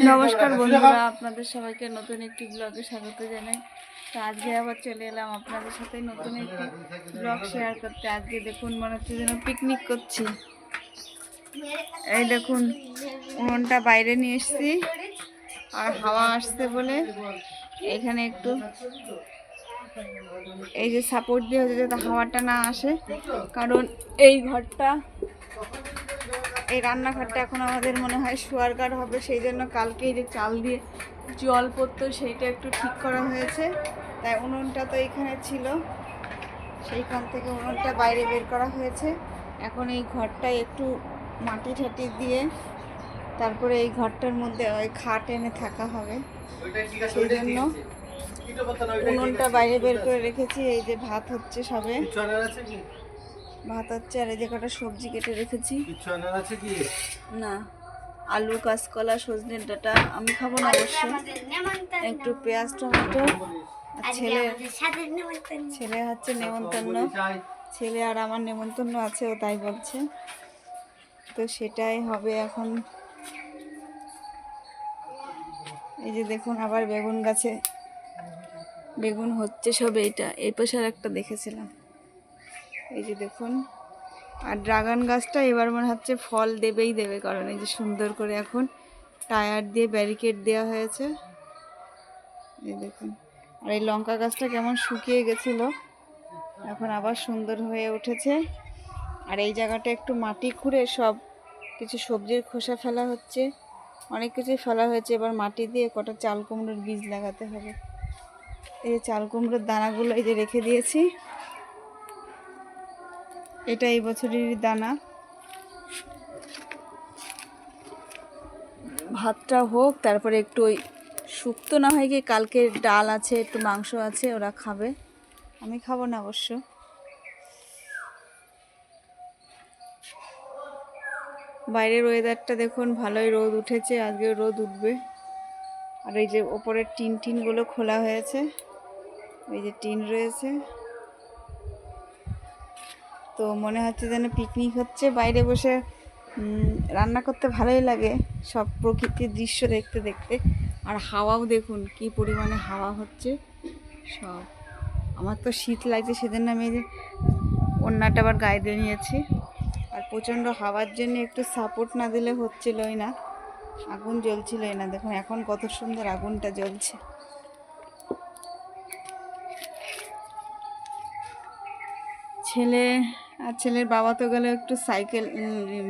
নমস্কার বন্ধুরা, আপনাদের সবাইকে নতুন একটি ব্লগে স্বাগত জানাই। তো আজকে আবার চলে এলাম আপনাদের সাথে নতুন একটি ব্লগ শেয়ার করতে। আজকে দেখুন মনে হচ্ছে যেন পিকনিক করছি। এই দেখুন উনুনটা বাইরে নিয়ে এসেছি, আর হাওয়া আসছে বলে এখানে একটু এই যে সাপোর্ট দিয়ে হচ্ছে যাতে হাওয়াটা না আসে, কারণ এই ঘরটা এই রান্নাঘরটা এখন আমাদের মনে হয় শোয়ার ঘর হবে। সেই জন্য কালকে এই যে চাল দিয়ে জল পড়তো সেইটা একটু ঠিক করা হয়েছে। তাই উনুনটা তো এখানে ছিল, সেইখান থেকে উনুনটা বাইরে বের করা হয়েছে। এখন এই ঘরটায় একটু মাটি ঠাটি দিয়ে তারপরে এই ঘরটার মধ্যে ওই খাট এনে থাকা হবে। সেই জন্য উনুনটা বাইরে বের করে রেখেছি। এই যে ভাত হচ্ছে, সবে ভাত হচ্ছে, আর এই যে কটা সবজি কেটে রেখেছি। না, আলু, কাঁচকলা, সজনের ডাঁটা। আমি খাবো না অবশ্য, একটু পেঁয়াজ, টমেটো। ছেলে হচ্ছে নেমন্তন্ন, ছেলে আর আমার নেমন্তন্ন আছে, ও তাই বলছে। তো সেটাই হবে এখন। এই যে দেখুন আবার বেগুন গাছে বেগুন হচ্ছে সব। এইটা এই পাশে আর একটা দেখেছিলাম, এই যে দেখুন। আর ড্রাগন গাছটা এবার মনে হচ্ছে ফল দেবেই দেবে, কারণ এই যে সুন্দর করে এখন টায়ার দিয়ে ব্যারিকেড দেওয়া হয়েছে। এই দেখুন। আর এই লঙ্কা গাছটা কেমন শুকিয়ে গেছিলো, এখন আবার সুন্দর হয়ে উঠেছে। আর এই জায়গাটা একটু মাটি খুঁড়ে সব কিছু সবজির খোসা ফেলা হচ্ছে, অনেক কিছুই ফেলা হয়েছে। এবার মাটি দিয়ে কটা চাল কুমড়োর বীজ লাগাতে হবে। এই যে চাল কুমড়োর দানাগুলো এই যে রেখে দিয়েছি, এটা এই বছরেরই দানা। ভাতটা হোক, তারপরে একটু ওই শুক্তো না হয় কি, কালকে ডাল আছে, একটু মাংস আছে, ওরা খাবে, আমি খাবো না অবশ্য। বাইরের ওয়েদারটা দেখুন, ভালোই রোদ উঠেছে, আজকে রোদ উঠবে। আর এই যে ওপরের টিনগুলো খোলা হয়েছে, এই যে টিন রয়েছে। তো মনে হচ্ছে যেন পিকনিক হচ্ছে। বাইরে বসে রান্না করতে ভালোই লাগে, সব প্রকৃতির দৃশ্য দেখতে দেখতে। আর হাওয়াও দেখুন কি পরিমাণে হাওয়া হচ্ছে সব। আমার তো শীত লাগছে, সেজন্য আমি এই যে ওড়নাটা আবার গায়ে দিয়ে নিয়েছি। আর প্রচণ্ড হাওয়ার জন্য একটু সাপোর্ট না দিলে হচ্ছিলই না, আগুন জ্বলছিলই না। দেখুন এখন কত সুন্দর আগুনটা জ্বলছে। ছেলে আর ছেলের বাবা তো গেল একটু সাইকেল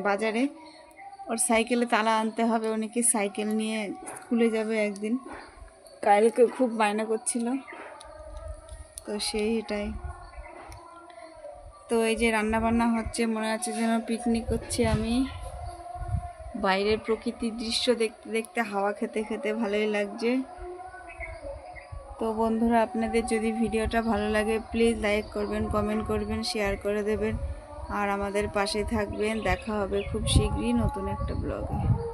বাজারে, ওর সাইকেলে তালা আনতে হবে। ও নাকি সাইকেল নিয়ে স্কুলে যাবে একদিন, কালকে খুব বায়না করছিল, তো সেইটাই। তো এই যে রান্না বান্না হচ্ছে, মনে হচ্ছে যেন পিকনিক করছি আমি। বাইরের প্রকৃতির দৃশ্য দেখতে দেখতে, হাওয়া খেতে খেতে ভালোই লাগছে। তো বন্ধুরা, আপনাদের যদি ভিডিওটা ভালো লাগে প্লিজ লাইক করবেন, কমেন্ট করবেন, শেয়ার করে দেবেন, আর আমাদের পাশে থাকবেন। দেখা হবে খুব শীঘ্রই নতুন একটা ব্লগে।